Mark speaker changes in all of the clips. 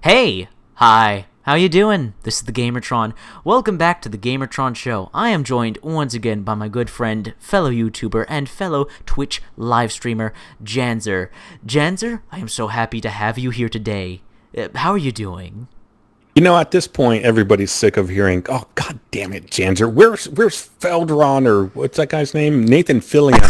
Speaker 1: Hey! Hi! How you doing? This is the Gamertron. Welcome back to the Gamertron Show. I am joined once again by my good friend, fellow YouTuber, and fellow Twitch live streamer, Janzer. Janzer, I am so happy to have you here today. How are you doing?
Speaker 2: You know, at this point, everybody's sick of hearing, "Oh, God damn it, Janzer, where's Feldron, or what's that guy's name? Nathan Fillion."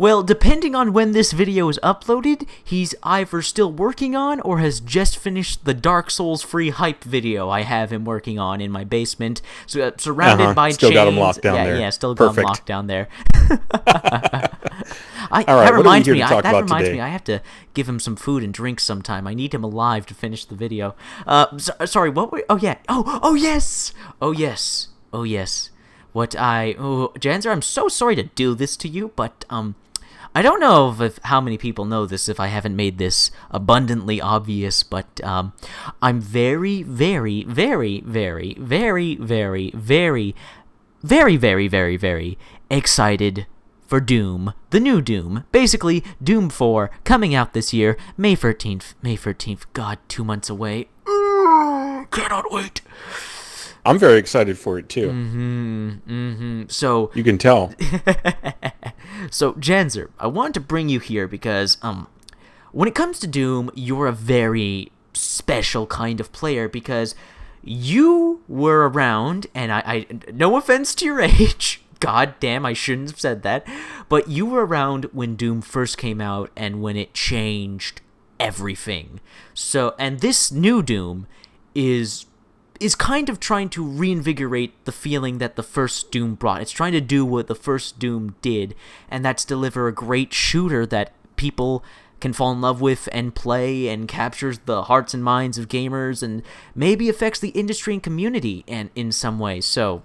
Speaker 1: Well, depending on when this video is uploaded, he's either still working on or has just finished the Dark Souls free hype video I have him working on in my basement, surrounded by
Speaker 2: still
Speaker 1: chains.
Speaker 2: Got him locked down there.
Speaker 1: Yeah, still got him
Speaker 2: Perfect.
Speaker 1: locked down there.
Speaker 2: All right,
Speaker 1: that reminds
Speaker 2: what are we here to talk about today?
Speaker 1: me. I have to give him some food and drink sometime. I need him alive to finish the video. Sorry, what were? Oh yeah. Oh yes. Oh yes. Oh yes. Janzer, I'm so sorry to do this to you, but I don't know if how many people know this if I haven't made this abundantly obvious, but I'm very, very, very, very, very, very, very, very, very, very, very excited for Doom, the new Doom, basically Doom 4, coming out this year, May 13th. May 13th, God, 2 months away. Cannot wait.
Speaker 2: I'm very excited for it too.
Speaker 1: So
Speaker 2: you can tell.
Speaker 1: So Janzer, I wanted to bring you here because when it comes to Doom, you're a very special kind of player because you were around, and I no offense to your age, god damn, I shouldn't have said that, but you were around when Doom first came out and when it changed everything. So, and this new Doom is kind of trying to reinvigorate the feeling that the first Doom brought. It's trying to do what the first Doom did, and that's deliver a great shooter that people can fall in love with and play and captures the hearts and minds of gamers and maybe affects the industry and community and in some way. So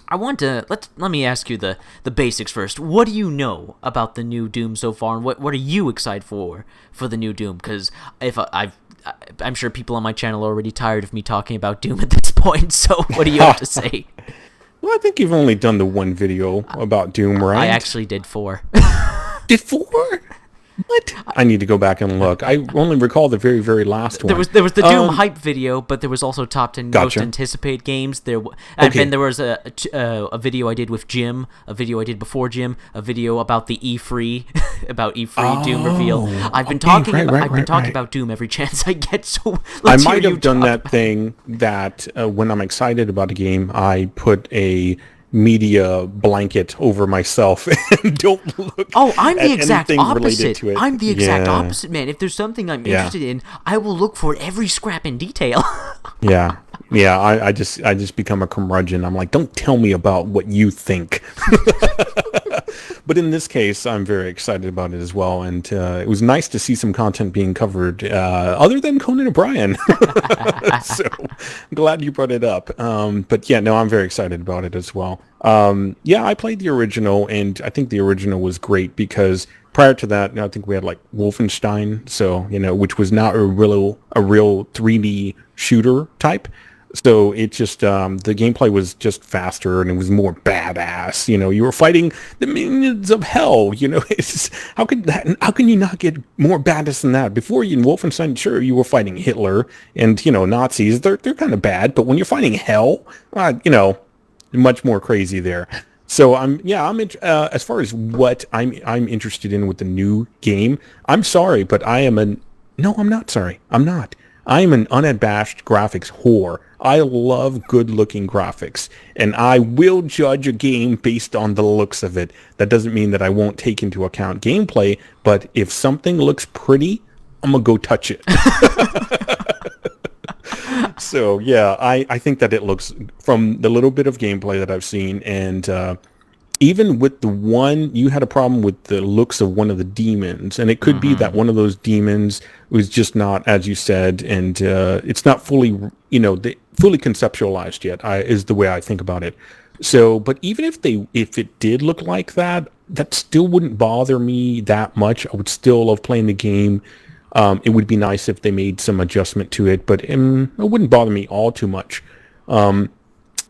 Speaker 1: I want to let me ask you the basics first. What do you know about the new Doom so far, and what are you excited for the new Doom? Because I'm sure people on my channel are already tired of me talking about Doom at this point, so what do you have to say?
Speaker 2: Well, I think you've only done the one video about Doom, right?
Speaker 1: I actually did 4.
Speaker 2: Did 4? What? I need to go back and look. I only recall the very, very last one.
Speaker 1: There was the Doom hype video, but there was also top 10 most anticipated games. Then there was a video I did with Jim, a video I did before Jim, a video about the E3 about E3 Doom reveal. I've been talking about Doom every chance I get. So
Speaker 2: I might have done that thing that when I'm excited about a game, I put a media blanket over myself and don't look.
Speaker 1: Oh, I'm the exact
Speaker 2: opposite.
Speaker 1: To it. I'm the exact opposite, man. If there's something I'm interested in, I will look for every scrap in detail.
Speaker 2: Yeah. I just become a curmudgeon. I'm like, don't tell me about what you think. But in this case, I'm very excited about it as well, and it was nice to see some content being covered other than Conan O'Brien. So I'm glad you brought it up. But yeah, no, I'm very excited about it as well. Yeah, I played the original, and I think the original was great because prior to that, I think we had like Wolfenstein, so which was not a real 3D shooter type. So it just the gameplay was just faster and it was more badass. You were fighting the minions of hell. It's just, how can you not get more badass than that? Before in Wolfenstein, sure, you were fighting Hitler and Nazis. They're kind of bad, but when you're fighting hell, much more crazy there. So as far as what I'm interested in with the new game, I'm sorry, but I'm not sorry. I'm not. I'm an unabashed graphics whore. I love good-looking graphics, and I will judge a game based on the looks of it. That doesn't mean that I won't take into account gameplay, but if something looks pretty, I'm going to go touch it. So, yeah, I think that it looks, from the little bit of gameplay that I've seen, and even with the one, you had a problem with the looks of one of the demons, and it could be that one of those demons was just not, as you said, and it's not fully, fully conceptualized yet, is the way I think about it. So, but even if it did look like that, that still wouldn't bother me that much. I would still love playing the game. It would be nice if they made some adjustment to it, but it wouldn't bother me all too much.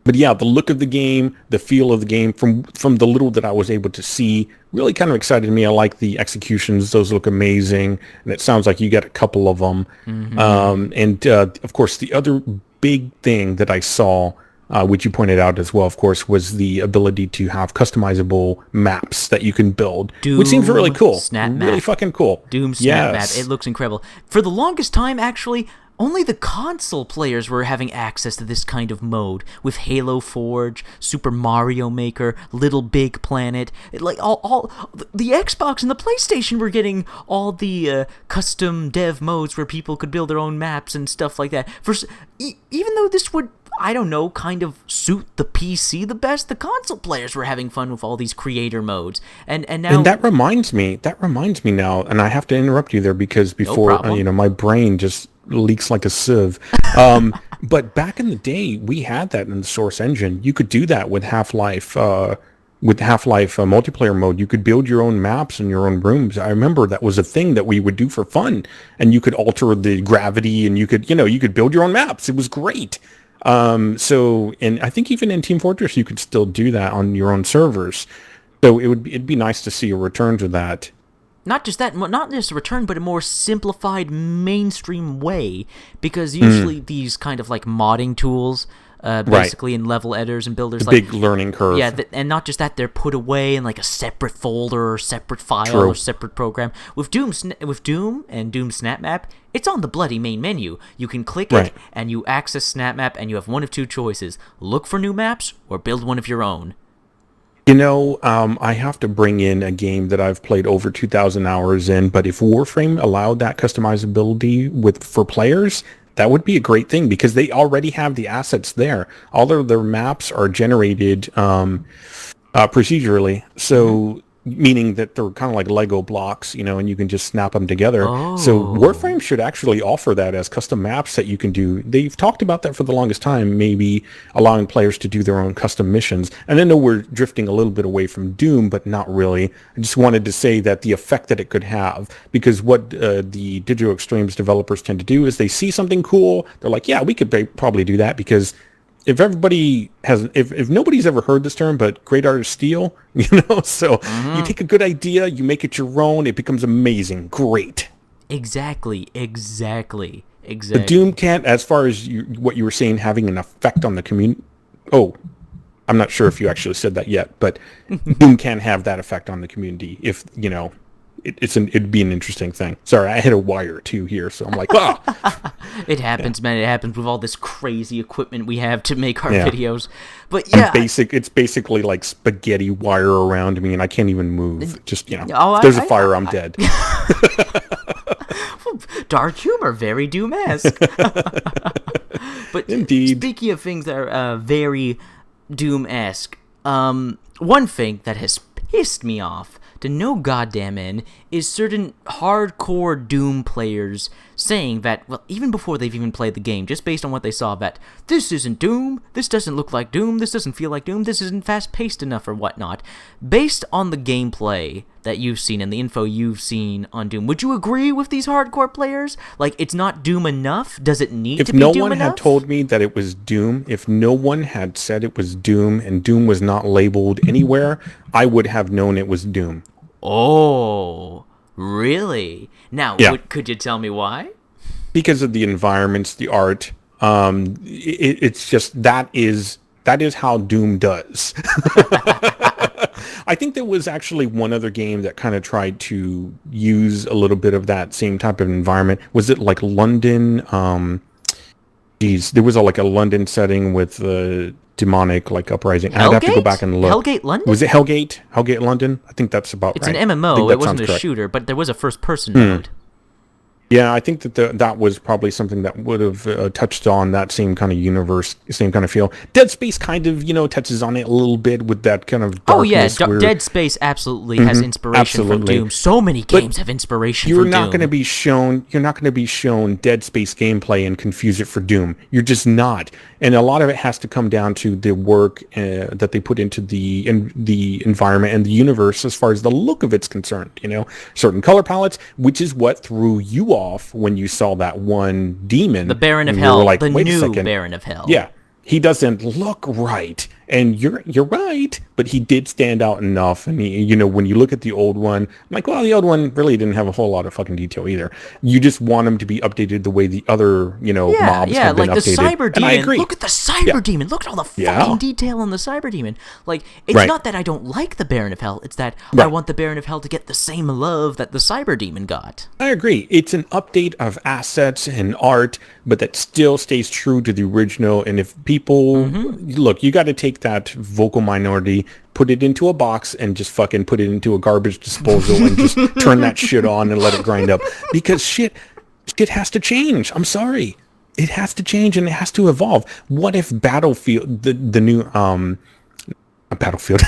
Speaker 2: But yeah, the look of the game, the feel of the game, from the little that I was able to see, really kind of excited me. I like the executions; those look amazing, and it sounds like you got a couple of them. And of course, the other big thing that I saw, which you pointed out as well, of course, was the ability to have customizable maps that you can build, which seems really cool.
Speaker 1: Snap
Speaker 2: really
Speaker 1: map.
Speaker 2: fucking cool.
Speaker 1: Doom Snap Map. It looks incredible. For the longest time, actually, only the console players were having access to this kind of mode with Halo Forge, Super Mario Maker, Little Big Planet. Like all the Xbox and the PlayStation were getting all the custom dev modes where people could build their own maps and stuff like that. Even though this would, I don't know, kind of suit the PC the best, the console players were having fun with all these creator modes. And now...
Speaker 2: And that reminds me now, and I have to interrupt you there because before, my brain just leaks like a sieve. But back in the day, we had that in the Source engine. You could do that with Half-Life, multiplayer mode. You could build your own maps and your own rooms. I remember that was a thing that we would do for fun, and you could alter the gravity, and you could build your own maps. It was great. And I think even in Team Fortress, you could still do that on your own servers. So it'd be nice to see a return to that.
Speaker 1: Not just that, not just a return, but a more simplified mainstream way, because usually these kind of like modding tools, basically in level editors and builders,
Speaker 2: big learning curve.
Speaker 1: Yeah, and not just that, they're put away in like a separate folder or separate file or separate program. With Doom and Doom Snap Map, it's on the bloody main menu. You can click it and you access Snap Map, and you have one of two choices: look for new maps or build one of your own.
Speaker 2: I have to bring in a game that I've played over 2,000 hours in, but if Warframe allowed that customizability for players, that would be a great thing because they already have the assets there. All of their maps are generated procedurally, so meaning that they're kind of like Lego blocks, and you can just snap them together. So Warframe should actually offer that as custom maps that you can do. They've talked about that for the longest time, maybe allowing players to do their own custom missions. And I know we're drifting a little bit away from Doom, but not really. I just wanted to say that the effect that it could have, because what the Digital Extremes developers tend to do is they see something cool, they're like, yeah, we could probably do that, because if nobody's ever heard this term, but great artists steal, so you take a good idea, you make it your own, it becomes amazing, great.
Speaker 1: Exactly.
Speaker 2: But Doom can't, as far as what you were saying, having an effect on the community. Oh, I'm not sure if you actually said that yet, but Doom can have that effect on the community if, it'd be an interesting thing. Sorry, I hit a wire too here, so I'm like,
Speaker 1: It happens, man. It happens with all this crazy equipment we have to make our videos. But yeah,
Speaker 2: it's basically like spaghetti wire around me, and I can't even move. Just if there's a fire, I'm dead.
Speaker 1: Dark humor, very Doom-esque. But
Speaker 2: indeed,
Speaker 1: speaking of things that are very Doom-esque, one thing that has pissed me off to no goddamn end is certain hardcore Doom players saying that, well, even before they've even played the game, just based on what they saw, that this isn't Doom, this doesn't look like Doom, this doesn't feel like Doom, this isn't fast-paced enough or whatnot. Based on the gameplay that you've seen and the info you've seen on Doom, would you agree with these hardcore players? Like, it's not Doom enough? Does it need to be Doom enough?
Speaker 2: If no one had told me that it was Doom, if no one had said it was Doom and Doom was not labeled anywhere, I would have known it was Doom.
Speaker 1: Oh, really? Now, could you tell me why?
Speaker 2: Because of the environments, the art. It's just that is how Doom does. I think there was actually one other game that kind of tried to use a little bit of that same type of environment. Was it like London? There was a London setting with the demonic uprising. I'd have to go back and look.
Speaker 1: Hellgate London?
Speaker 2: Was it Hellgate? Hellgate London? I think that's about right.
Speaker 1: It's an MMO. It wasn't a shooter, but there was a first-person mode.
Speaker 2: Yeah, I think that was probably something that would have touched on that same kind of universe, same kind of feel. Dead Space kind of, touches on it a little bit with that kind of darkness.
Speaker 1: Oh, yeah, Dead Space absolutely has inspiration from Doom. So many games have inspiration from Doom. You're not going
Speaker 2: to be shown Dead Space gameplay and confuse it for Doom. You're just not. And a lot of it has to come down to the work that they put into the environment and the universe as far as the look of it's concerned. Certain color palettes, which is what threw you off when you saw that one demon.
Speaker 1: The Baron of Hell, like, the new Baron of Hell.
Speaker 2: Yeah. he doesn't look right. And you're right, but he did stand out enough. And when you look at the old one, I'm like, well, the old one really didn't have a whole lot of fucking detail either. You just want him to be updated the way the other, mobs have been
Speaker 1: like
Speaker 2: updated.
Speaker 1: the cyber demon.
Speaker 2: And I agree.
Speaker 1: Look at the cyber demon. Look at all the fucking detail on the cyber demon. Like, it's not that I don't like the Baron of Hell. It's that I want the Baron of Hell to get the same love that the cyber demon got.
Speaker 2: I agree. It's an update of assets and art, but that still stays true to the original. And if people look, you got to take that vocal minority, put it into a box, and just fucking put it into a garbage disposal and just turn that shit on and let it grind up, because shit has to change. I'm sorry, it has to change and it has to evolve. What if Battlefield, the new Battlefield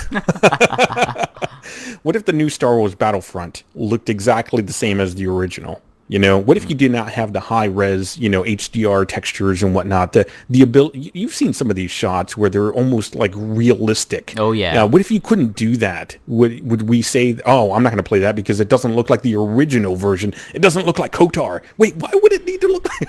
Speaker 2: what if the new Star Wars Battlefront looked exactly the same as the original? What if you did not have the high res, HDR textures and whatnot? The ability, you've seen some of these shots where they're almost like realistic.
Speaker 1: Oh yeah.
Speaker 2: What if you couldn't do that? Would we say, oh, I'm not going to play that because it doesn't look like the original version. It doesn't look like KOTOR. Wait, why would it need to look like?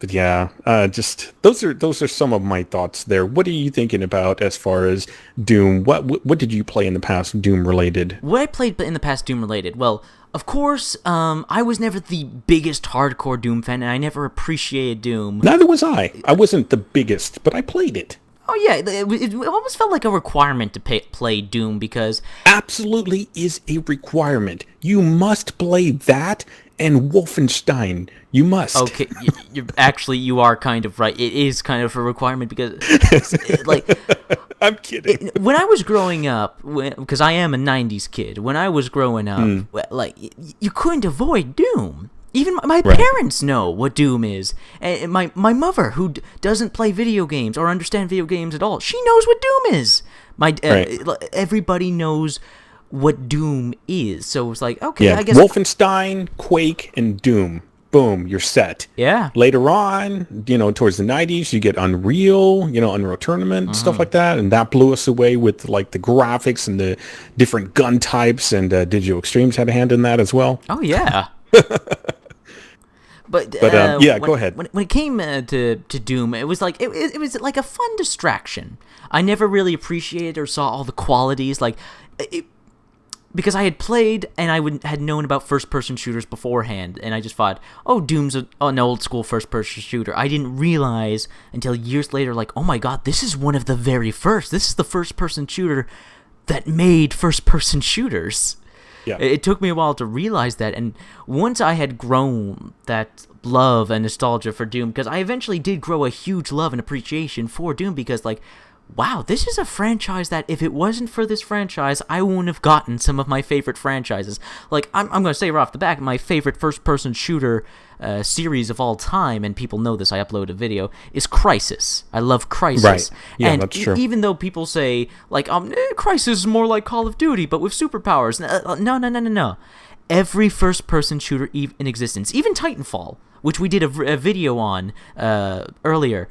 Speaker 2: But yeah, just those are some of my thoughts there. What are you thinking about as far as Doom? What did you play in the past Doom related?
Speaker 1: What I played in the past Doom related? Well, of course, I was never the biggest hardcore Doom fan, and I never appreciated Doom.
Speaker 2: Neither was I. I wasn't the biggest, but I played it.
Speaker 1: Oh yeah, it almost felt like a requirement to play Doom because...
Speaker 2: Absolutely is a requirement. You must play that and Wolfenstein. You must.
Speaker 1: Okay, you are kind of right. It is kind of a requirement because,
Speaker 2: I'm kidding.
Speaker 1: When I was growing up, because I am a '90s kid, when I was growing up, you couldn't avoid Doom. Even my parents know what Doom is. And my mother, who doesn't play video games or understand video games at all, she knows what Doom is. Everybody knows what Doom is. So it's like, okay, I guess...
Speaker 2: Wolfenstein, Quake, and Doom. Boom, you're set.
Speaker 1: Yeah.
Speaker 2: Later on, towards the 90s, you get Unreal, Unreal Tournament, stuff like that. And that blew us away with, like, the graphics and the different gun types. And Digital Extremes had a hand in that as well.
Speaker 1: Oh, yeah. But
Speaker 2: go ahead.
Speaker 1: When it came to Doom, it was like it was like a fun distraction. I never really appreciated or saw all the qualities, because I had played and I had known about first-person shooters beforehand, and I just thought, oh, Doom's an old-school first-person shooter. I didn't realize until years later, like, oh my god, this is one of the very first. This is the first-person shooter that made first-person shooters. Yeah. It took me a while to realize that, and once I had grown that love and nostalgia for Doom, because I eventually did grow a huge love and appreciation for Doom, because, like, wow, this is a franchise that if it wasn't for this franchise, I wouldn't have gotten some of my favorite franchises. Like, I'm going to say right off the bat, my favorite first-person shooter series of all time, and people know this, I upload a video, is Crysis. I love Crysis.
Speaker 2: Right. Yeah,
Speaker 1: and
Speaker 2: that's true.
Speaker 1: Even though people say, like, Crysis is more like Call of Duty, but with superpowers. No. Every first-person shooter in existence, even Titanfall, which we did a video on earlier,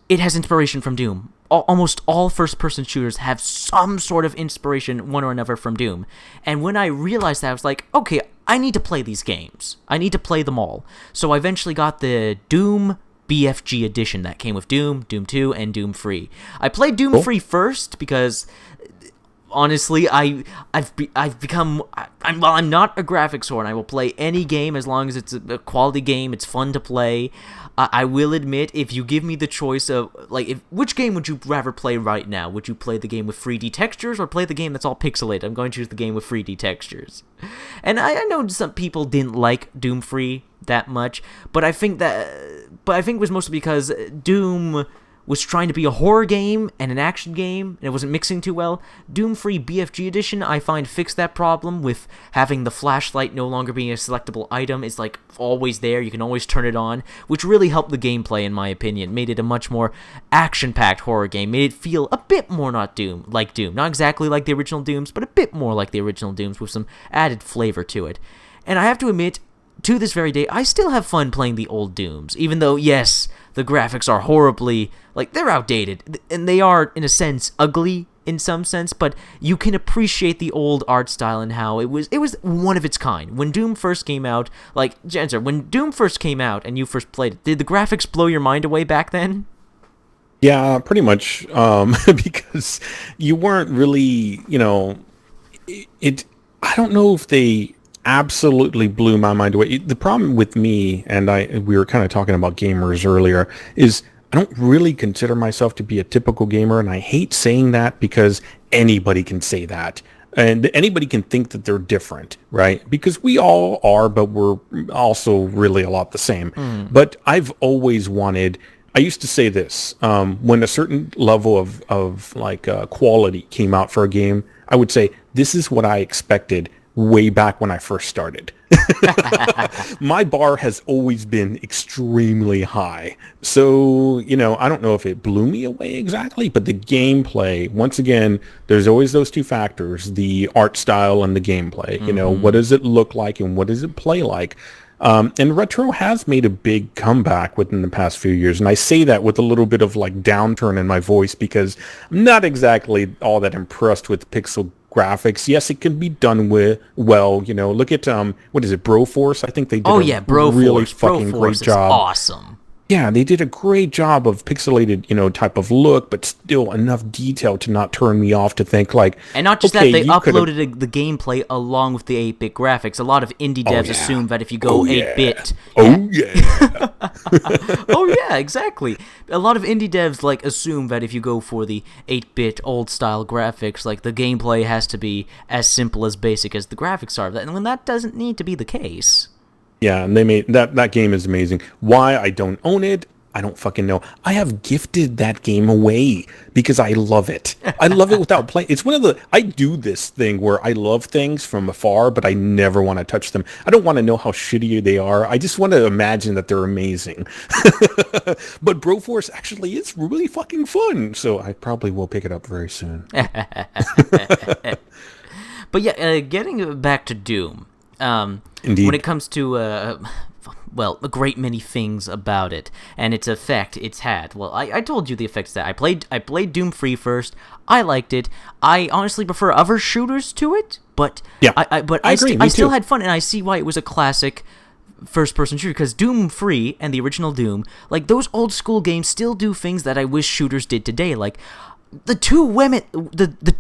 Speaker 1: it has inspiration from Doom. Almost all first-person shooters have some sort of inspiration, one or another, from Doom. And when I realized that, I was like, okay, I need to play these games. I need to play them all. So I eventually got the Doom BFG edition that came with Doom, Doom 2, and Doom 3. I played Doom 3 first because... honestly, I've become... I'm not a graphics whore, and I will play any game as long as it's a quality game, it's fun to play. I will admit, if you give me the choice of, like, which game would you rather play right now? Would you play the game with 3D textures or play the game that's all pixelated? I'm going to choose the game with 3D textures. And I know some people didn't like Doom 3 that much, but I think it was mostly because Doom was trying to be a horror game and an action game, and it wasn't mixing too well. Doom 3 BFG Edition, I find, fixed that problem with having the flashlight no longer being a selectable item. It's, like, always there. You can always turn it on, which really helped the gameplay, in my opinion. Made it a much more action-packed horror game. Made it feel a bit more like Doom. Not exactly like the original Dooms, but a bit more like the original Dooms with some added flavor to it. And I have to admit, to this very day, I still have fun playing the old Dooms, even though, yes, the graphics are horribly, like, they're outdated, and they are, in a sense, ugly in some sense, but you can appreciate the old art style and how it was one of its kind. When Doom first came out, like, Janzer, when Doom first came out and you first played it, did the graphics blow your mind away back then?
Speaker 2: Yeah, pretty much, because you weren't really, I don't know if they absolutely blew my mind away. The problem with me, and we were kind of talking about gamers earlier, is I don't really consider myself to be a typical gamer, and I hate saying that because anybody can say that. And anybody can think that they're different, right? Because we all are, but we're also really a lot the same. But I've always wanted... I used to say this, when a certain level of quality came out for a game, I would say, this is what I expected way back when I first started. My bar has always been extremely high. So, I don't know if it blew me away exactly, but the gameplay, once again, there's always those two factors, the art style and the gameplay. What does it look like and what does it play like? And retro has made a big comeback within the past few years. And I say that with a little bit of downturn in my voice because I'm not exactly all that impressed with pixel graphics. Yes, it can be done well. Look at, what is it, Broforce? I think they did
Speaker 1: Broforce.
Speaker 2: Really fucking
Speaker 1: Broforce
Speaker 2: great job.
Speaker 1: Awesome.
Speaker 2: Yeah, they did a great job of pixelated, type of look, but still enough detail to not turn me off to think
Speaker 1: And not just that, they uploaded the gameplay along with the 8-bit graphics. A lot of indie devs assume that if you go 8-bit...
Speaker 2: Oh, yeah.
Speaker 1: Oh, yeah, exactly. A lot of indie devs, assume that if you go for the 8-bit old-style graphics, the gameplay has to be as simple as basic as the graphics are. And when that doesn't need to be the case...
Speaker 2: Yeah, and they made that game is amazing. Why I don't own it, I don't fucking know. I have gifted that game away because I love it. I love it without playing. It's I do this thing where I love things from afar, but I never want to touch them. I don't want to know how shitty they are. I just want to imagine that they're amazing. But Broforce actually is really fucking fun, so I probably will pick it up very soon.
Speaker 1: But yeah, getting back to Doom.
Speaker 2: Indeed.
Speaker 1: When it comes to, a great many things about it, and its effect it's had. Well, I told you the effects that I played Doom Free first. I liked it. I honestly prefer other shooters to it, but
Speaker 2: yeah,
Speaker 1: I agree. I still had fun, and I see why it was a classic first-person shooter, because Doom Free and the original Doom, those old-school games still do things that I wish shooters did today, the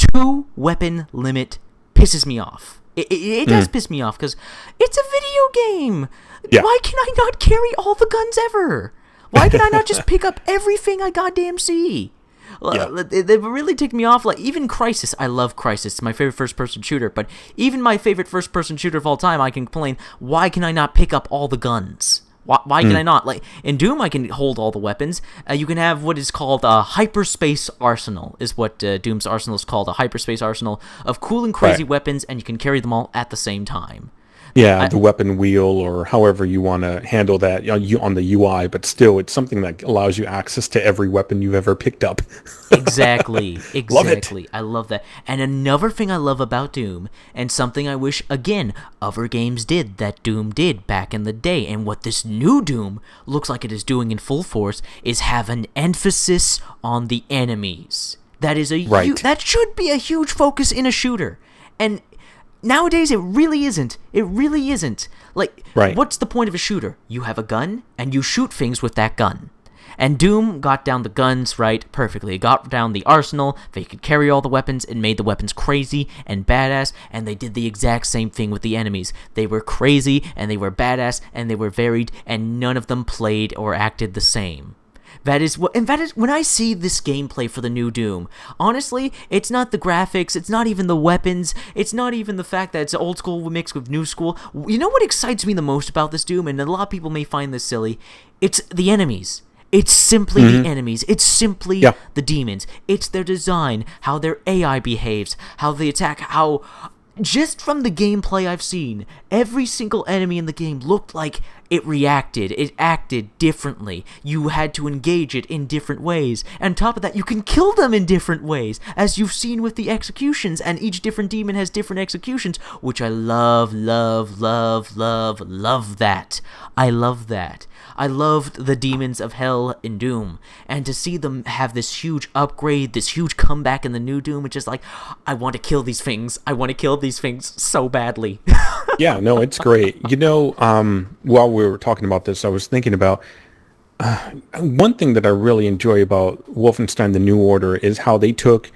Speaker 1: two-weapon limit pisses me off. It does piss me off because it's a video game. Yeah. Why can I not carry all the guns ever? Why can I not just pick up everything I goddamn see? Yeah. They really tick me off. Even Crysis, I love Crysis. It's my favorite first-person shooter. But even my favorite first-person shooter of all time, I can complain, why can I not pick up all the guns? Why can I not? In Doom, I can hold all the weapons. You can have what is called a hyperspace arsenal, is what Doom's arsenal is called, a hyperspace arsenal of cool and crazy weapons, and you can carry them all at the same time.
Speaker 2: Yeah, the weapon wheel, or however you want to handle that on the UI, but still, it's something that allows you access to every weapon you've ever picked up.
Speaker 1: Exactly.
Speaker 2: Love it.
Speaker 1: I love that. And another thing I love about Doom, and something I wish, again, other games did that Doom did back in the day, and what this new Doom looks like it is doing in full force, is have an emphasis on the enemies. That is that should be a huge focus in a shooter. And nowadays, it really isn't. It really isn't. What's the point of a shooter? You have a gun, and you shoot things with that gun. And Doom got down the guns right perfectly. It got down the arsenal, they could carry all the weapons, and made the weapons crazy and badass, and they did the exact same thing with the enemies. They were crazy, and they were badass, and they were varied, and none of them played or acted the same. That is when I see this gameplay for the new Doom, honestly, it's not the graphics, it's not even the weapons, it's not even the fact that it's old school mixed with new school. You know what excites me the most about this Doom, and a lot of people may find this silly? It's the enemies. It's simply the enemies. It's simply the demons. It's their design, how their AI behaves, how they attack, how... Just from the gameplay I've seen, every single enemy in the game looked like it reacted, it acted differently. You had to engage it in different ways. And on top of that, you can kill them in different ways, as you've seen with the executions, and each different demon has different executions, which I love that. I love that. I loved the demons of hell in Doom, and to see them have this huge upgrade, this huge comeback in the new Doom, it's just like, I want to kill these things. I want to kill these things so badly.
Speaker 2: Yeah, no, it's great. While we were talking about this, I was thinking about one thing that I really enjoy about Wolfenstein: The New Order is how they took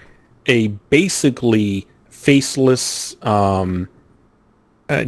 Speaker 2: a basically faceless,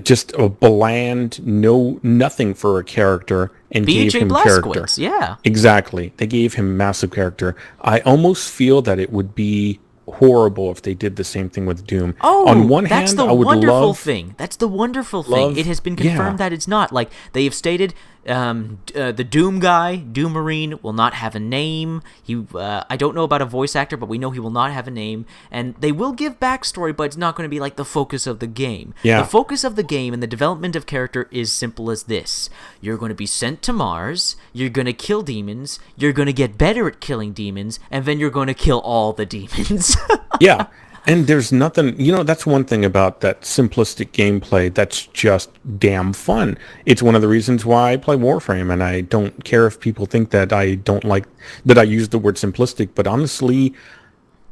Speaker 2: just a bland, nothing for a character, and gave him character.
Speaker 1: Yeah,
Speaker 2: exactly. They gave him massive character. I almost feel that it would be horrible if they did the same thing with Doom.
Speaker 1: Oh,
Speaker 2: on one
Speaker 1: that's
Speaker 2: hand,
Speaker 1: the
Speaker 2: I would
Speaker 1: wonderful thing. That's the wonderful thing. It has been confirmed
Speaker 2: yeah.
Speaker 1: that it's not. Like, they have stated, the Doom guy, Doom Marine, will not have a name. I don't know about a voice actor, but we know he will not have a name. And they will give backstory, but it's not going to be like the focus of the game.
Speaker 2: Yeah.
Speaker 1: The focus of the game and the development of character is simple as this. You're going to be sent to Mars, you're going to kill demons, you're going to get better at killing demons, and then you're going to kill all the demons.
Speaker 2: Yeah. And there's nothing, that's one thing about that simplistic gameplay that's just damn fun. It's one of the reasons why I play Warframe, and I don't care if people think that I don't like that I use the word simplistic, but honestly,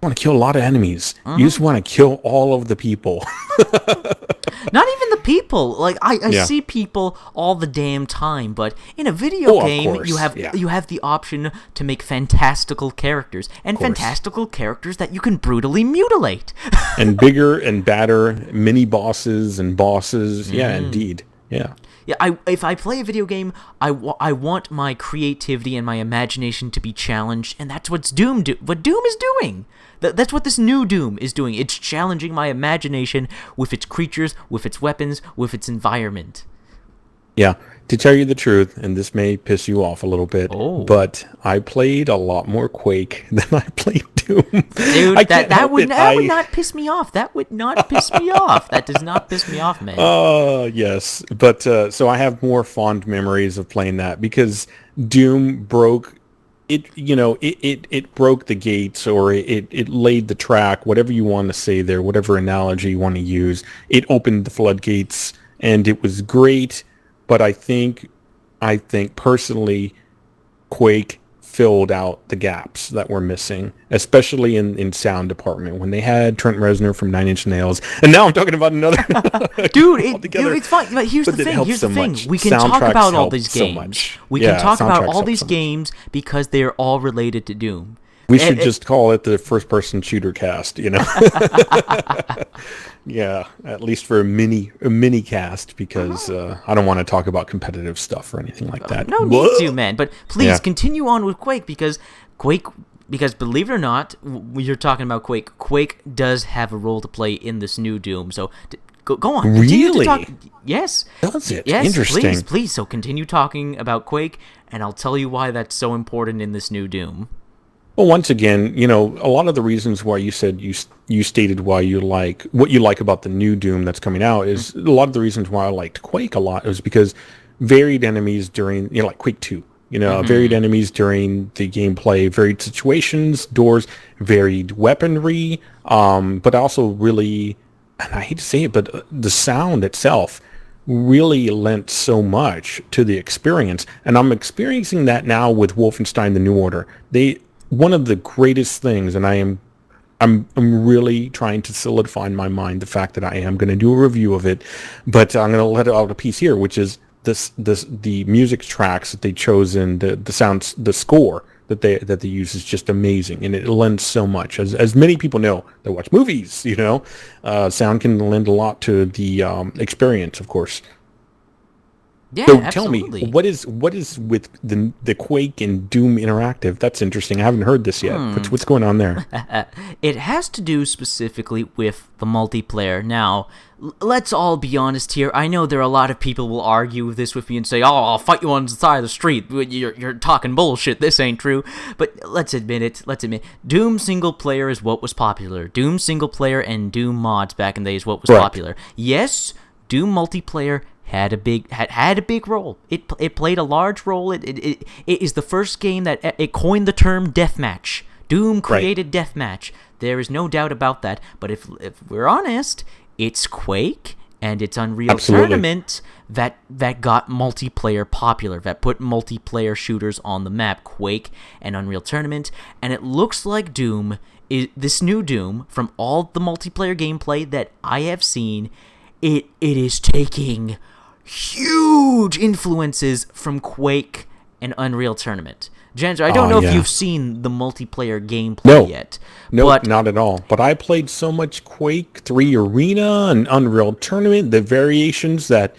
Speaker 2: I want to kill a lot of enemies. You just want to kill all of the people.
Speaker 1: Not even the people. Like, I see people all the damn time, but in a video game, you have the option to make fantastical characters, and fantastical characters that you can brutally mutilate.
Speaker 2: And bigger and badder mini bosses and bosses. Yeah, indeed. Yeah.
Speaker 1: Yeah, if I play a video game, I want my creativity and my imagination to be challenged, and that's what Doom is doing. That's what this new Doom is doing. It's challenging my imagination with its creatures, with its weapons, with its environment.
Speaker 2: Yeah, to tell you the truth, and this may piss you off a little bit, but I played a lot more Quake than I played Doom.
Speaker 1: Dude, that would not piss me off. That would not piss me off. That does not piss me off, man.
Speaker 2: Yes. But so I have more fond memories of playing that because Doom broke it. It broke the gates, or it laid the track, whatever you want to say there, whatever analogy you want to use. It opened the floodgates, and it was great. But I think personally, Quake filled out the gaps that were missing, especially in sound department when they had Trent Reznor from Nine Inch Nails, and now I'm talking about another.
Speaker 1: Dude, it's fine. But here's the thing. We can talk about all these games. We can talk about all these games because they are all related to Doom.
Speaker 2: We should just call it the first-person shooter cast, Yeah, at least for a mini cast, because I don't want to talk about competitive stuff or anything like that.
Speaker 1: No need to, man. But please continue on with Quake, because believe it or not, you're talking about Quake. Quake does have a role to play in this new Doom. So go on.
Speaker 2: Really?
Speaker 1: Yes.
Speaker 2: Does it?
Speaker 1: Yes.
Speaker 2: Interesting.
Speaker 1: Please. So continue talking about Quake, and I'll tell you why that's so important in this new Doom.
Speaker 2: Well, once again, a lot of the reasons why you said you stated why you like what you like about the new Doom that's coming out is a lot of the reasons why I liked Quake a lot was because varied enemies during, like Quake 2, varied enemies during the gameplay, varied situations, doors, varied weaponry, but also really, and I hate to say it, but the sound itself really lent so much to the experience, and I'm experiencing that now with Wolfenstein: The New Order. One of the greatest things, and I'm really trying to solidify in my mind the fact that I am going to do a review of it, but I'm going to let it out a piece here, which is the music tracks that they chosen, the sounds, the score that they use is just amazing, and it lends so much. As many people know that watch movies, sound can lend a lot to the experience, of course.
Speaker 1: Yeah,
Speaker 2: so
Speaker 1: absolutely.
Speaker 2: Tell me, what is with the Quake and Doom interactive? That's interesting. I haven't heard this yet. What's going on there?
Speaker 1: It has to do specifically with the multiplayer. Now, let's all be honest here. I know there are a lot of people who will argue this with me and say, "Oh, I'll fight you on the side of the street. You're talking bullshit. This ain't true." But let's admit it. Doom single player is what was popular. Doom single player and Doom mods back in the day is what was popular. Yes, Doom multiplayer had a big role. It played a large role. It is the first game that it coined the term deathmatch. Doom created deathmatch. There is no doubt about that. But if we're honest, it's Quake and it's Unreal Tournament that got multiplayer popular, that put multiplayer shooters on the map. Quake and Unreal Tournament, and it looks like Doom is this new Doom. From all the multiplayer gameplay that I have seen, it is taking huge influences from Quake and Unreal Tournament. Janzer, I don't know if you've seen the multiplayer gameplay yet.
Speaker 2: No, not at all. But I played so much Quake 3 Arena and Unreal Tournament, the variations that...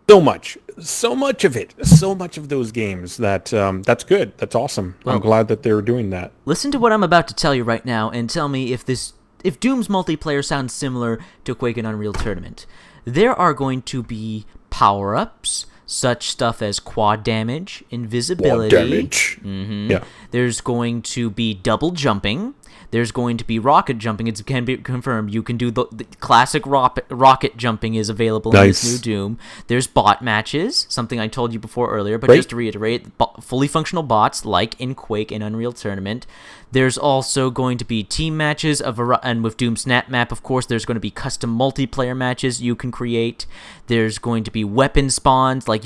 Speaker 2: So much of it. So much of those games that that's good. That's awesome. Well, I'm glad that they're doing that.
Speaker 1: Listen to what I'm about to tell you right now and tell me if Doom's multiplayer sounds similar to Quake and Unreal Tournament. There are going to be power-ups, such stuff as quad damage, invisibility.
Speaker 2: Quad damage.
Speaker 1: Mm-hmm. Yeah. There's going to be double jumping. There's going to be rocket jumping. It can be confirmed. You can do the classic rocket jumping is available in this new Doom. There's bot matches, something I told you before earlier, but just to reiterate, fully functional bots like in Quake and Unreal Tournament. There's also going to be team matches, and with Doom Snap Map, of course, there's going to be custom multiplayer matches you can create. There's going to be weapon spawns. Like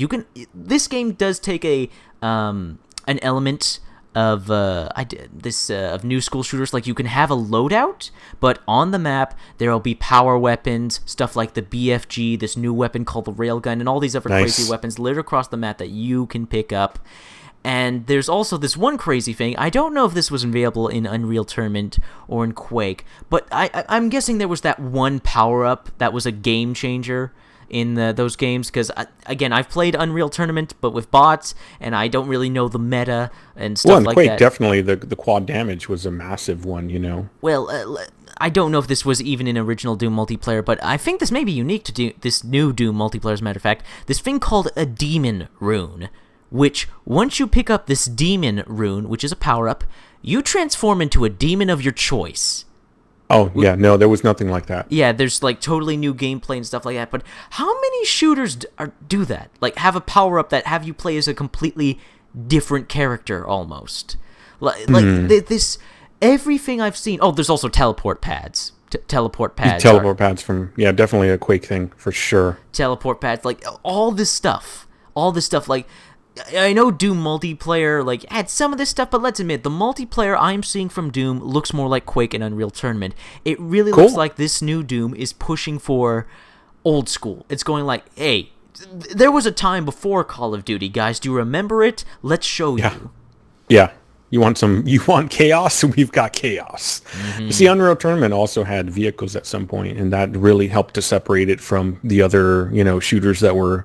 Speaker 1: this game does take an element of of new school shooters. Like, you can have a loadout, but on the map there will be power weapons, stuff like the BFG, this new weapon called the railgun, and all these other crazy weapons littered across the map that you can pick up. And there's also this one crazy thing. I don't know if this was available in Unreal Tournament or in Quake, but I'm guessing there was that one power-up that was a game changer in those games, because again, I've played Unreal Tournament but with bots, and I don't really know the meta and stuff like
Speaker 2: Quake,
Speaker 1: that.
Speaker 2: Definitely the quad damage was a massive one, you know.
Speaker 1: Well, I don't know if this was even in original Doom multiplayer, but I think this may be unique to this new Doom multiplayer, as a matter of fact. This thing called a demon rune, which once you pick up this demon rune, which is a power-up, you transform into a demon of your choice.
Speaker 2: Oh, yeah, no, there was nothing like that.
Speaker 1: Yeah, there's like totally new gameplay and stuff like that, but how many shooters do that? Like, have a power-up that have you play as a completely different character, almost. This, everything I've seen... Oh, there's also teleport pads. Teleport pads.
Speaker 2: Teleport pads from... Yeah, definitely a Quake thing, for sure.
Speaker 1: Teleport pads, like, all this stuff, like... I know Doom multiplayer had some of this stuff, but let's admit, the multiplayer I'm seeing from Doom looks more like Quake and Unreal Tournament. It really looks like this new Doom is pushing for old school. It's going like, hey, there was a time before Call of Duty, guys. Do you remember it? Let's show you.
Speaker 2: Yeah. You want chaos? We've got chaos. Mm-hmm. You see, Unreal Tournament also had vehicles at some point, and that really helped to separate it from the other, shooters that were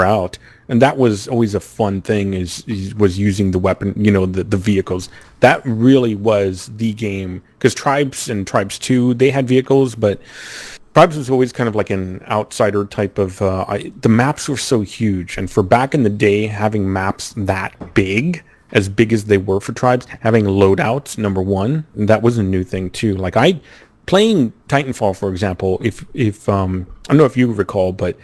Speaker 2: out. And that was always a fun thing, was using the weapon, the vehicles. That really was the game, because Tribes and Tribes 2, they had vehicles, but Tribes was always kind of like an outsider type of, the maps were so huge. And for back in the day, having maps that big, as big as they were for Tribes, having loadouts, number one, that was a new thing too. Like playing Titanfall, for example, if I don't know if you recall, but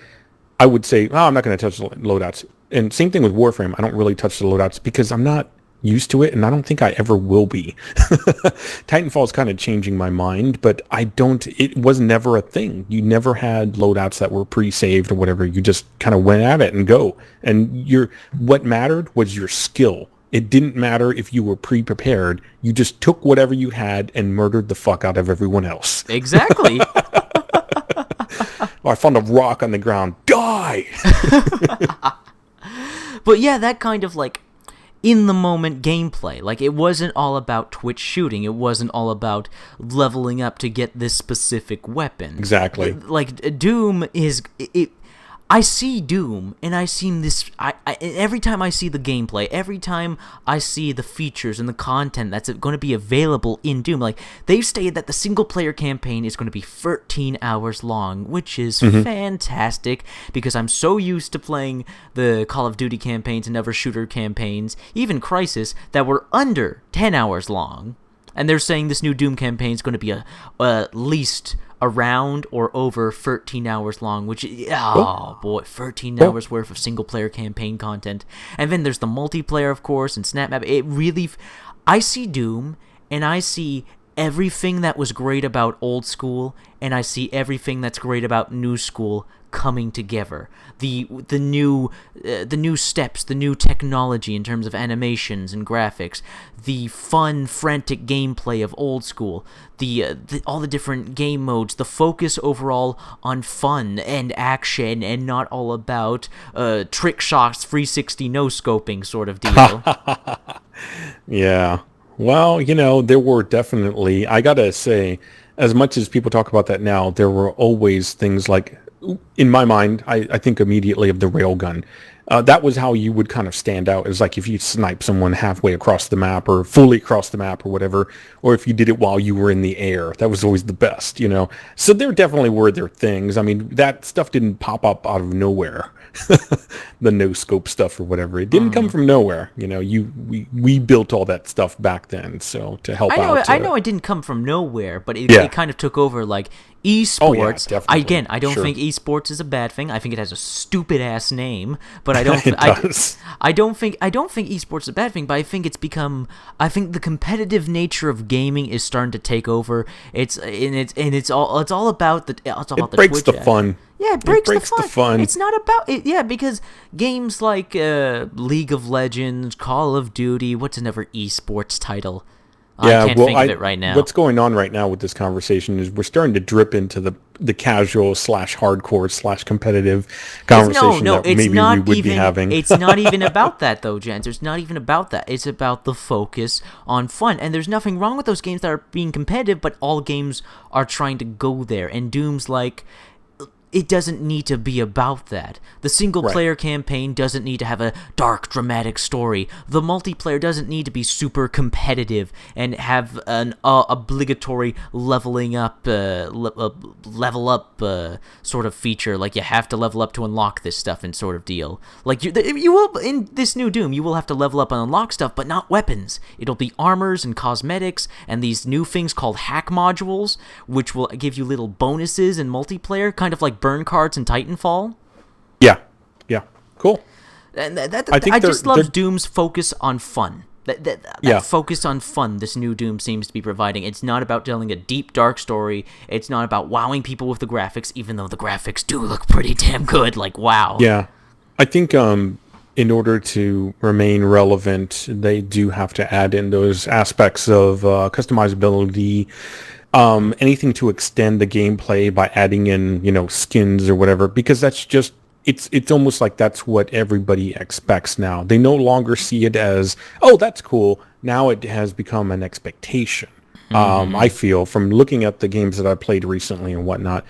Speaker 2: I would say, I'm not going to touch the loadouts. And same thing with Warframe. I don't really touch the loadouts because I'm not used to it, and I don't think I ever will be. Titanfall is kind of changing my mind, but it was never a thing. You never had loadouts that were pre-saved or whatever. You just kind of went at it and go. And what mattered was your skill. It didn't matter if you were pre-prepared. You just took whatever you had and murdered the fuck out of everyone else.
Speaker 1: Exactly.
Speaker 2: I found a rock on the ground. Die!
Speaker 1: But yeah, that kind of in-the-moment gameplay. It wasn't all about Twitch shooting. It wasn't all about leveling up to get this specific weapon.
Speaker 2: Exactly.
Speaker 1: Doom is... I see Doom, and I see this... every time I see the gameplay, every time I see the features and the content that's going to be available in Doom, they've stated that the single-player campaign is going to be 13 hours long, which is fantastic, because I'm so used to playing the Call of Duty campaigns and other shooter campaigns, even Crysis, that were under 10 hours long. And they're saying this new Doom campaign is going to be at least around or over 13 hours long, which
Speaker 2: Oh,
Speaker 1: boy, 13
Speaker 2: well,
Speaker 1: hours worth of single player campaign content. And then there's the multiplayer, of course, and Snap Map. It really, I see Doom and I see everything that was great about old school, and I see everything that's great about new school coming together. The new steps, the new technology in terms of animations and graphics, the fun, frantic gameplay of old school, all the different game modes, the focus overall on fun and action, and not all about trick shots, 360 no scoping sort of deal.
Speaker 2: yeah. Well, there were definitely, I gotta say, as much as people talk about that now, there were always things like, in my mind, I think immediately of the railgun. That was how you would kind of stand out. It was like if you snipe someone halfway across the map or fully across the map or whatever, or if you did it while you were in the air. That was always the best, So there definitely were their things. I mean, that stuff didn't pop up out of nowhere. The no scope stuff or whatever. It didn't come from nowhere. We built all that stuff back then. So to help out.
Speaker 1: I know it didn't come from nowhere, but
Speaker 2: Yeah.
Speaker 1: it kind of took over like esports.
Speaker 2: Oh, yeah, definitely.
Speaker 1: Again, I don't
Speaker 2: Sure.
Speaker 1: think esports is a bad thing. I think it has a stupid ass name, but I don't.
Speaker 2: It does.
Speaker 1: I don't think esports is a bad thing, but I think it's become. I think the competitive nature of gaming is starting to take over. It's all about the. It's all about
Speaker 2: It breaks
Speaker 1: Twitch
Speaker 2: the fun.
Speaker 1: Yeah, it breaks,
Speaker 2: the fun.
Speaker 1: It's not about it. Yeah, because games like League of Legends, Call of Duty, what's another esports title?
Speaker 2: Yeah,
Speaker 1: I can't think of it right now.
Speaker 2: What's going on right now with this conversation is we're starting to drip into the casual / hardcore / competitive conversation that maybe we would be having.
Speaker 1: It's not even about that, though, Janzer. It's not even about that. It's about the focus on fun. And there's nothing wrong with those games that are being competitive, but all games are trying to go there. And Doom's like, it doesn't need to be about that. The single-player campaign doesn't need to have a dark, dramatic story. The multiplayer doesn't need to be super competitive and have an obligatory leveling up, level up sort of feature. Like, you have to level up to unlock this stuff and sort of deal. Like, you will, in this new Doom, you will have to level up and unlock stuff, but not weapons. It'll be armors and cosmetics and these new things called hack modules, which will give you little bonuses in multiplayer, kind of like burn cards in Titanfall.
Speaker 2: Yeah, cool.
Speaker 1: And I just love Doom's focus on fun. That focus on fun this new Doom seems to be providing. It's not about telling a deep, dark story. It's not about wowing people with the graphics, even though the graphics do look pretty damn good. Like, wow.
Speaker 2: Yeah, I think in order to remain relevant, they do have to add in those aspects of customizability, anything to extend the gameplay by adding in, skins or whatever, because that's just, it's almost like that's what everybody expects now. They no longer see it as, oh, that's cool. Now it has become an expectation. I feel from looking at the games that I played recently and whatnot,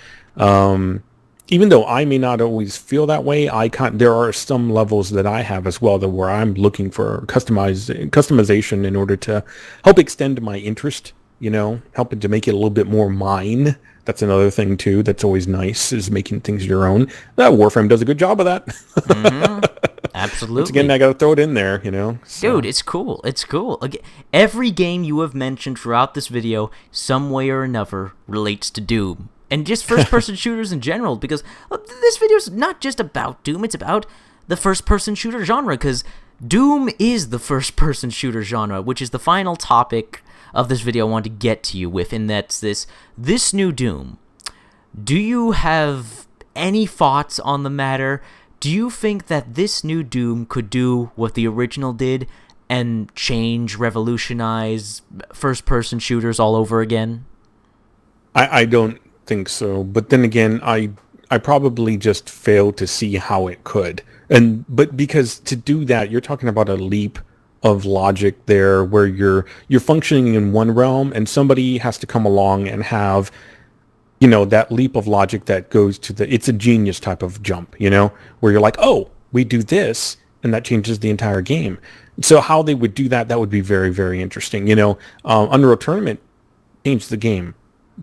Speaker 2: even though I may not always feel that way, there are some levels that I have as well that where I'm looking for customization in order to help extend my interest, helping to make it a little bit more mine. That's another thing too that's always nice, is making things your own. That Warframe does a good job of that.
Speaker 1: Absolutely.
Speaker 2: Once again, I gotta throw it in there, So.
Speaker 1: Dude, it's cool. It's cool. Again, every game you have mentioned throughout this video, some way or another, relates to Doom. And just first-person shooters in general, because this video is not just about Doom, it's about the first-person shooter genre, because Doom is the first-person shooter genre, which is the final topic of this video I want to get to you with, and that's this new Doom. Do you have any thoughts on the matter? Do you think that this new Doom could do what the original did and revolutionize first-person shooters all over again?
Speaker 2: I don't think so, but then again, I probably just failed to see how it could. But because to do that, you're talking about a leap of logic there where you're functioning in one realm and somebody has to come along and have that leap of logic that goes to it's a genius type of jump, where you're like, oh, we do this and that changes the entire game. So how they would do that would be very, very interesting. Unreal Tournament changed the game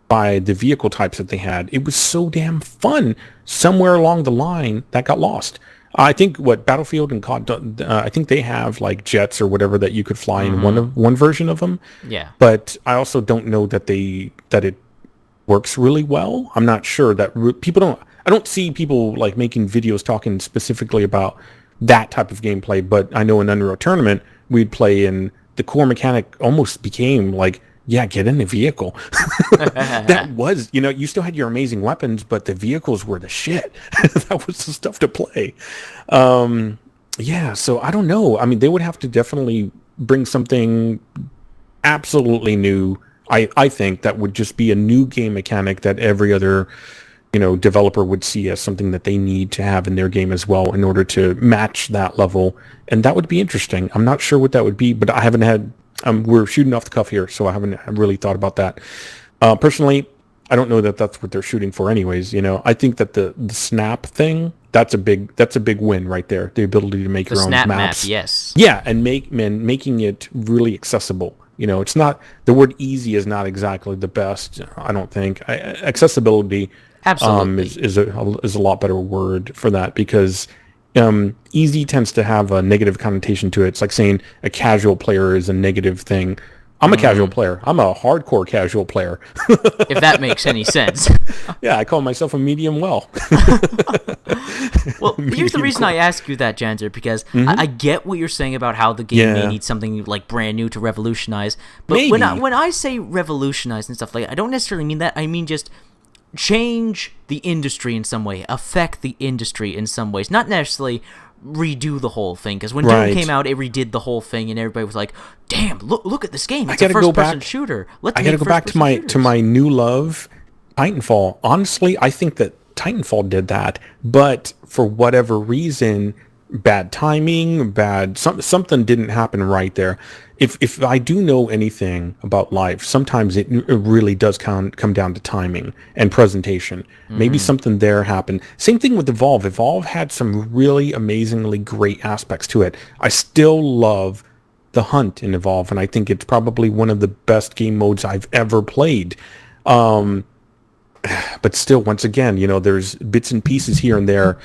Speaker 2: by the vehicle types that they had. It was so damn fun. Somewhere along the line that got lost. I think Battlefield and COD, I think they have like jets or whatever that you could fly in one version of them.
Speaker 1: Yeah.
Speaker 2: But I also don't know that it works really well. I'm not sure that people don't. I don't see people like making videos talking specifically about that type of gameplay. But I know in Unreal Tournament we'd play, and the core mechanic almost became like, yeah, get in the vehicle. That was, you still had your amazing weapons, but the vehicles were the shit. That was the stuff to play. Yeah, so I don't know. I mean, they would have to definitely bring something absolutely new. I think that would just be a new game mechanic that every other, developer would see as something that they need to have in their game as well in order to match that level. And that would be interesting. I'm not sure what that would be, but I haven't had, we're shooting off the cuff here, so I haven't really thought about that. Personally, I don't know that that's what they're shooting for anyways. I think that the snap thing, that's a big win right there. The ability to make your own
Speaker 1: snap
Speaker 2: maps.
Speaker 1: Map, yes.
Speaker 2: Yeah, and making it really accessible. It's not, the word easy is not exactly the best, I don't think. Accessibility
Speaker 1: Absolutely.
Speaker 2: is a lot better word for that, because easy tends to have a negative connotation to it. It's like saying a casual player is a negative thing. I'm a casual player. I'm a hardcore casual player.
Speaker 1: If that makes any sense.
Speaker 2: Yeah, I call myself a medium well.
Speaker 1: Well, here's the reason I ask you that, Janzer, because I get what you're saying about how the game may need something like brand new to revolutionize. But
Speaker 2: Maybe.
Speaker 1: when I say revolutionize and stuff like that, I don't necessarily mean that. I mean just change the industry in some way, affect the industry in some ways, not necessarily redo the whole thing. Because when Doom came out, it redid the whole thing, and everybody was like, "Damn, look at this game! It's a first-person shooter."
Speaker 2: I gotta go back to my new love, Titanfall. Honestly, I think that Titanfall did that, but for whatever reason, bad timing, something didn't happen right there. If I do know anything about life, sometimes it really does come down to timing and presentation. Maybe something there happened. Same thing with Evolve. Evolve had some really amazingly great aspects to it. I still love the hunt in Evolve, and I think it's probably one of the best game modes I've ever played. But still, once again, there's bits and pieces here and there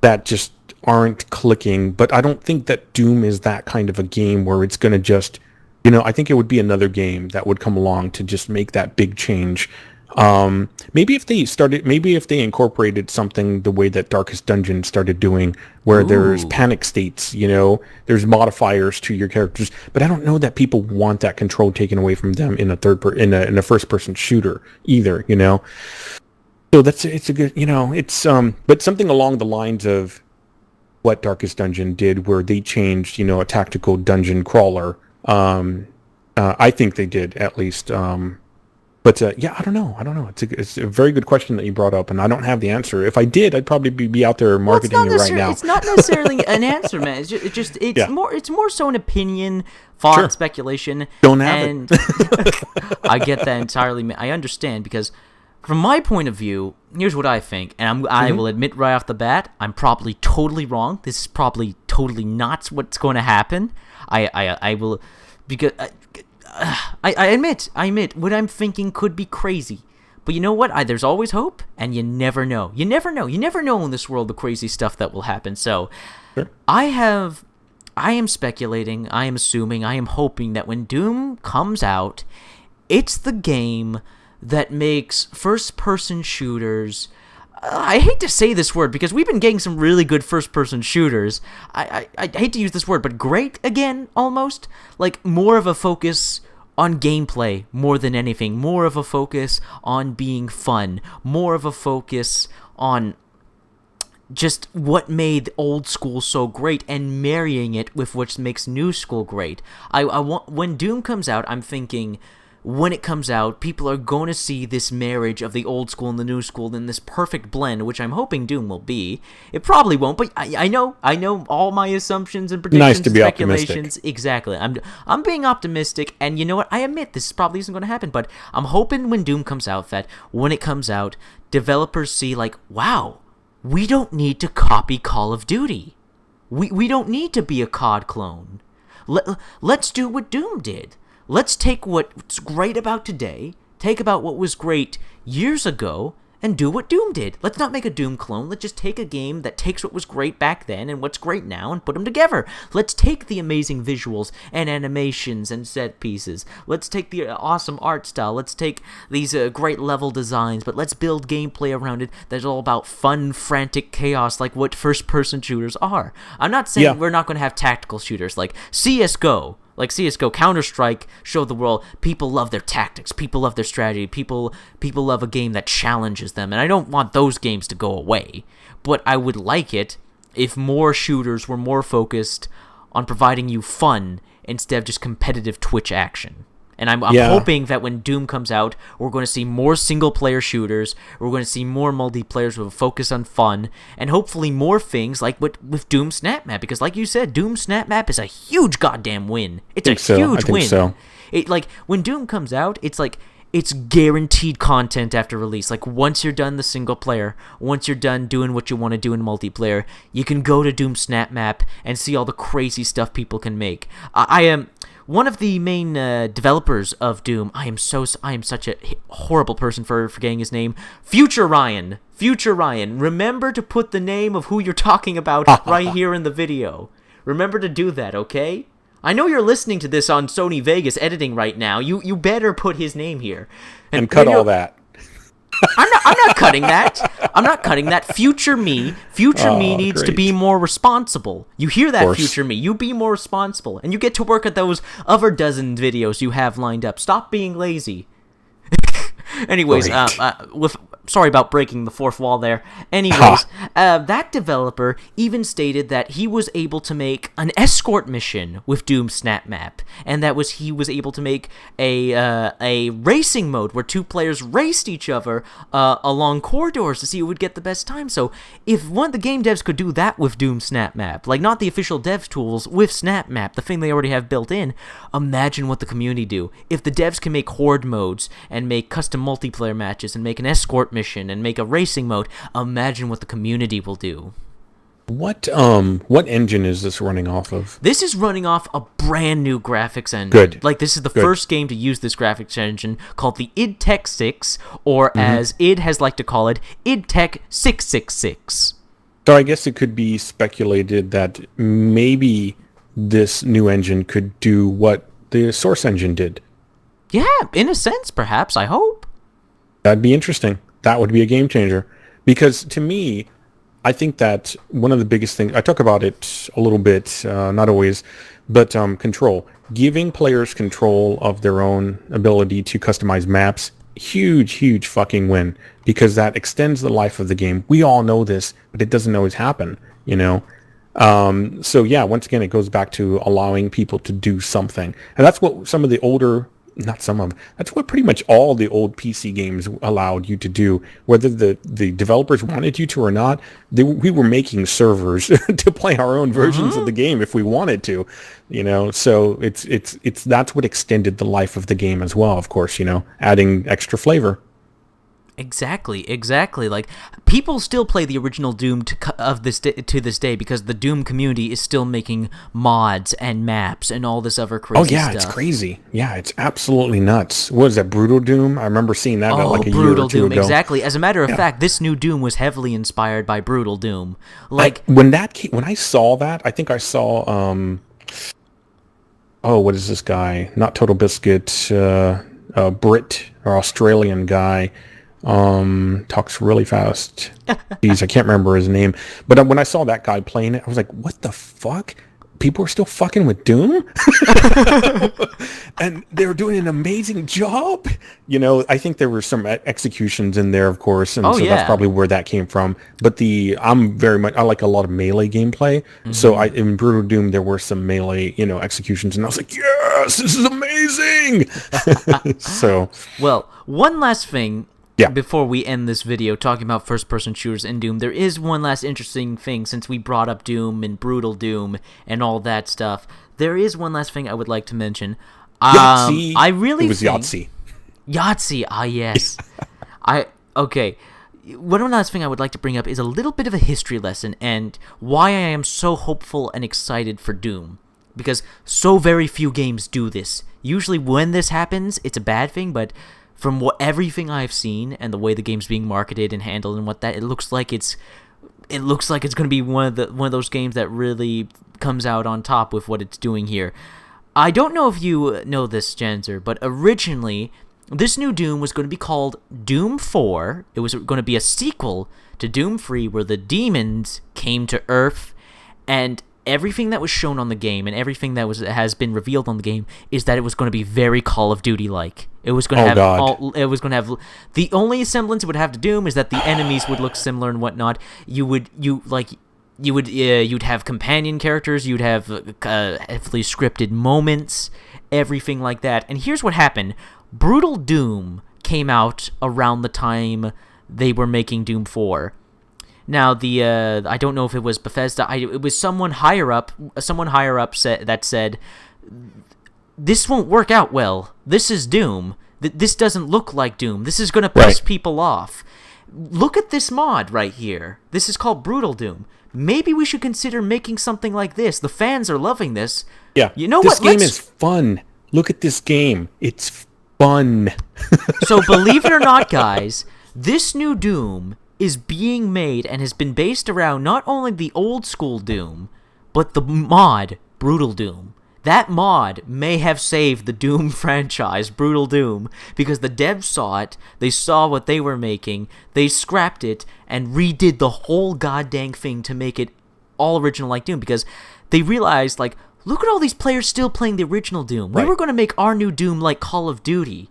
Speaker 2: that just aren't clicking. But I don't think that Doom is that kind of a game where it's going to just, I think it would be another game that would come along to just make that big change. Maybe if they incorporated something the way that Darkest Dungeon started doing, where there's panic states, there's modifiers to your characters, but I don't know that people want that control taken away from them in a first person shooter either, So it's a good, but something along the lines of what Darkest Dungeon did, where they changed, a tactical dungeon crawler. I think they did, at least. But yeah, I don't know. It's a very good question that you brought up, and I don't have the answer. If I did, I'd probably be out there marketing it right now.
Speaker 1: It's not necessarily an answer, man. It's more so an opinion, thought, speculation.
Speaker 2: Don't have it.
Speaker 1: I get that entirely. I understand, because from my point of view, here's what I think, and I will admit right off the bat, I'm probably totally wrong. This is probably totally not what's going to happen. I will, because I admit what I'm thinking could be crazy. But you know what? There's always hope, and you never know. You never know in this world the crazy stuff that will happen. So, I am speculating, I am assuming, I am hoping that when Doom comes out, it's the game that makes first-person shooters. I hate to say this word, because we've been getting some really good first-person shooters. I hate to use this word, but great again, almost. Like, more of a focus on gameplay more than anything. More of a focus on being fun. More of a focus on just what made old school so great and marrying it with what makes new school great. I want, when Doom comes out, I'm thinking, when it comes out, people are going to see this marriage of the old school and the new school in this perfect blend, which I'm hoping Doom will be. It probably won't, but I know all my assumptions and predictions,
Speaker 2: nice to be
Speaker 1: speculations.
Speaker 2: Optimistic.
Speaker 1: Exactly. I'm being optimistic, and you know what? I admit this probably isn't going to happen, but I'm hoping when Doom comes out that when it comes out, developers see like, wow, we don't need to copy Call of Duty. We don't need to be a COD clone. Let's do what Doom did. Let's take what's great about today, take about what was great years ago, and do what Doom did. Let's not make a Doom clone. Let's just take a game that takes what was great back then and what's great now and put them together. Let's take the amazing visuals and animations and set pieces. Let's take the awesome art style. Let's take these great level designs, but let's build gameplay around it that's all about fun, frantic chaos like what first-person shooters are. I'm not saying we're not going to have tactical shooters like CSGO. Like CSGO, Counter-Strike showed the world people love their tactics, people love their strategy, people love a game that challenges them, and I don't want those games to go away, but I would like it if more shooters were more focused on providing you fun instead of just competitive Twitch action. And I'm hoping that when Doom comes out, we're going to see more single-player shooters, we're going to see more multiplayers with a focus on fun, and hopefully more things like with Doom Snap Map, because like you said, Doom Snap Map is a huge goddamn win. It's a huge win.
Speaker 2: So.
Speaker 1: It, like, when Doom comes out, it's like, it's guaranteed content after release. Like, once you're done the single player, once you're done doing what you want to do in multiplayer, you can go to Doom Snap Map and see all the crazy stuff people can make. I am... One of the main developers of Doom, I am such a horrible person for forgetting his name. Future Ryan. Remember to put the name of who you're talking about right here in the video. Remember to do that, okay? I know you're listening to this on Sony Vegas editing right now. You better put his name here.
Speaker 2: And cut all that.
Speaker 1: I'm not cutting that. I'm not cutting that. Future me needs to be more responsible. You hear that, future me? You be more responsible, and you get to work at those other dozen videos you have lined up. Stop being lazy. Anyways, sorry about breaking the fourth wall there. Anyways, that developer even stated that he was able to make an escort mission with Doom Snap Map, and he was able to make a racing mode where two players raced each other along corridors to see who would get the best time. So if one of the game devs could do that with Doom Snap Map, like not the official dev tools, with Snap Map, the thing they already have built in, imagine what the community do. If the devs can make horde modes and make custom multiplayer matches and make an escort mission and make a racing mode, imagine what the community will do.
Speaker 2: What engine is this running off of?
Speaker 1: This is running off a brand new graphics engine.
Speaker 2: Good.
Speaker 1: Like, this is the first game to use this graphics engine, called the id Tech 6, or as id has liked to call it, id Tech 666.
Speaker 2: So I guess it could be speculated that maybe this new engine could do what the Source engine did.
Speaker 1: Yeah, in a sense, perhaps, I hope.
Speaker 2: That'd be interesting. That would be a game changer. Because to me, I think that one of the biggest things, I talk about it a little bit, not always, but control. Giving players control of their own ability to customize maps, huge fucking win. Because that extends the life of the game. We all know this, but it doesn't always happen, you know? So yeah, once again, it goes back to allowing people to do something. And that's what some of the older... That's what pretty much all the old PC games allowed you to do. Whether the developers wanted you to or not, we were making servers to play our own versions of the game if we wanted to, you know. So it's that's what extended the life of the game as well. Of course, you know, adding extra flavor.
Speaker 1: Exactly. Like, people still play the original Doom to this day because the Doom community is still making mods and maps and all this other crazy stuff. Oh, yeah,
Speaker 2: it's crazy. Yeah, it's absolutely nuts. What is that, Brutal Doom? I remember seeing that like a year or two
Speaker 1: Brutal Doom,
Speaker 2: ago.
Speaker 1: Exactly. As a matter of fact, this new Doom was heavily inspired by Brutal Doom. Like,
Speaker 2: when I saw that, I think I saw, what is this guy? Not Total Biscuit, Brit or Australian guy. Talks really fast. Jeez, I can't remember his name. But when I saw that guy playing it, I was like, what the fuck? People are still fucking with Doom? And they were doing an amazing job. You know, I think there were some executions in there, of course, and that's probably where that came from. But I like a lot of melee gameplay. So in Brutal Doom, there were some melee, you know, executions, and I was like, yes, this is amazing. So,
Speaker 1: well, one last thing.
Speaker 2: Yeah.
Speaker 1: Before we end this video talking about first-person shooters in Doom, there is one last interesting thing since we brought up Doom and Brutal Doom and all that stuff. There is one last thing I would like to mention.
Speaker 2: Yahtzee.
Speaker 1: It
Speaker 2: was Yahtzee.
Speaker 1: Yahtzee, yes. One last thing I would like to bring up is a little bit of a history lesson and why I am so hopeful and excited for Doom. Because so very few games do this. Usually when this happens, it's a bad thing, but from everything I've seen and the way the game's being marketed and handled and it looks like it's going to be one of those games that really comes out on top with what it's doing here. I don't know if you know this, Janzer, but originally this new Doom was going to be called Doom 4. It was going to be a sequel to Doom 3 where the demons came to Earth, and everything that was shown on the game and everything that has been revealed on the game is that it was going to be very Call of Duty like. It was going to have the only semblance it would have to Doom is that the enemies would look similar and whatnot. You'd have companion characters, you'd have heavily scripted moments, everything like that. And here's what happened. Brutal Doom came out around the time they were making Doom 4. Now, I don't know if it was Bethesda. It was someone higher up said, this won't work out well. This is Doom. This doesn't look like Doom. This is going to piss people off. Look at this mod right here. This is called Brutal Doom. Maybe we should consider making something like this. The fans are loving this.
Speaker 2: Yeah.
Speaker 1: You know
Speaker 2: this
Speaker 1: what?
Speaker 2: This game is fun. Look at this game. It's fun.
Speaker 1: So believe it or not, guys, this new Doom is being made and has been based around not only the old school Doom, but the mod Brutal Doom. That mod may have saved the Doom franchise, Brutal Doom, because the devs saw it, they saw what they were making, they scrapped it, and redid the whole goddamn thing to make it all original like Doom, because they realized, like, look at all these players still playing the original Doom. We were going to make our new Doom like Call of Duty.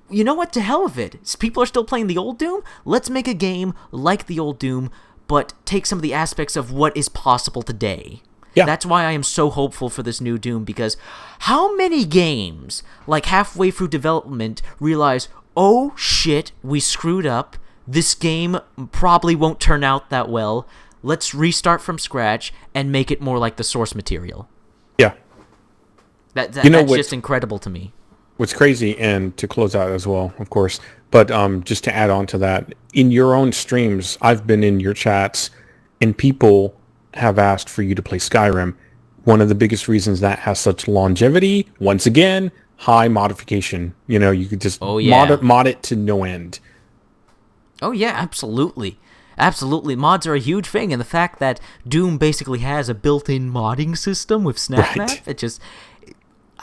Speaker 1: You know what? To hell with it. People are still playing the old Doom? Let's make a game like the old Doom, but take some of the aspects of what is possible today. Yeah. That's why I am so hopeful for this new Doom, because how many games, like halfway through development, realize, oh shit, we screwed up, this game probably won't turn out that well, let's restart from scratch and make it more like the source material.
Speaker 2: Yeah.
Speaker 1: That's just incredible to me.
Speaker 2: What's crazy, and to close out as well, of course, but just to add on to that, in your own streams, I've been in your chats, and people have asked for you to play Skyrim. One of the biggest reasons that has such longevity, once again, high modification. You know, you could just mod it to no end.
Speaker 1: Oh yeah, absolutely. Absolutely. Mods are a huge thing, and the fact that Doom basically has a built-in modding system with SnapMap, it just...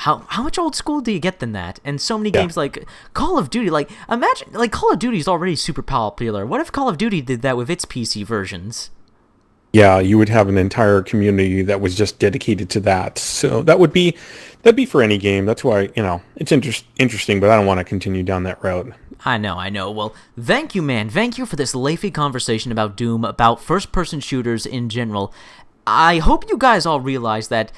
Speaker 1: How much old school do you get than that? And so many games like Call of Duty, like, imagine, like, Call of Duty is already super popular. What if Call of Duty did that with its PC versions?
Speaker 2: Yeah, you would have an entire community that was just dedicated to that. So that'd be for any game. That's why, you know, it's interesting, but I don't want to continue down that route.
Speaker 1: I know. Well, thank you, man. Thank you for this lengthy conversation about Doom, about first-person shooters in general. I hope you guys all realize that,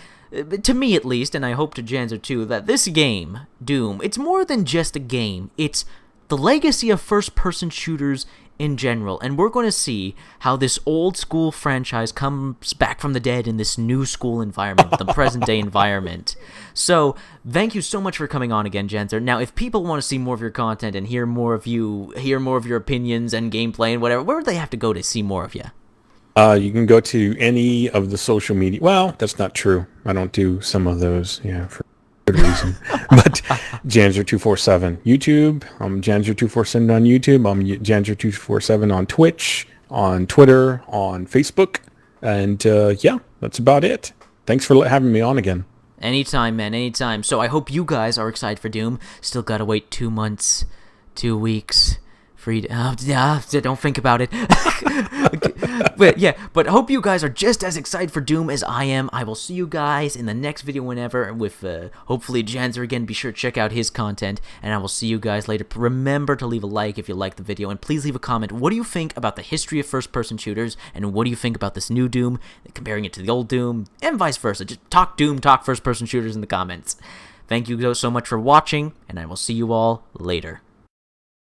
Speaker 1: to me at least, and I hope to Janzer too, that this game, Doom, it's more than just a game. It's the legacy of first-person shooters in general, and we're going to see how this old-school franchise comes back from the dead in this new-school environment, the present-day environment. So, thank you so much for coming on again, Janzer. Now, if people want to see more of your content and hear more of your opinions and gameplay and whatever, where would they have to go to see more of you?
Speaker 2: You can go to any of the social media. Well, that's not true. I don't do some of those, for good reason. But Janzer247 YouTube. I'm Janzer247 on YouTube. I'm Janzer247 on Twitch, on Twitter, on Facebook. And that's about it. Thanks for having me on again.
Speaker 1: Anytime, man, anytime. So I hope you guys are excited for Doom. Still gotta wait 2 months, 2 weeks. Don't think about it. But I hope you guys are just as excited for Doom as I am. I will see you guys in the next video whenever with hopefully Janzer again. Be sure to check out his content, and I will see you guys later. Remember to leave a like if you like the video, and please leave a comment. What do you think about the history of first-person shooters, and what do you think about this new Doom, comparing it to the old Doom, and vice versa? Just talk Doom, talk first-person shooters in the comments. Thank you so much for watching, and I will see you all later.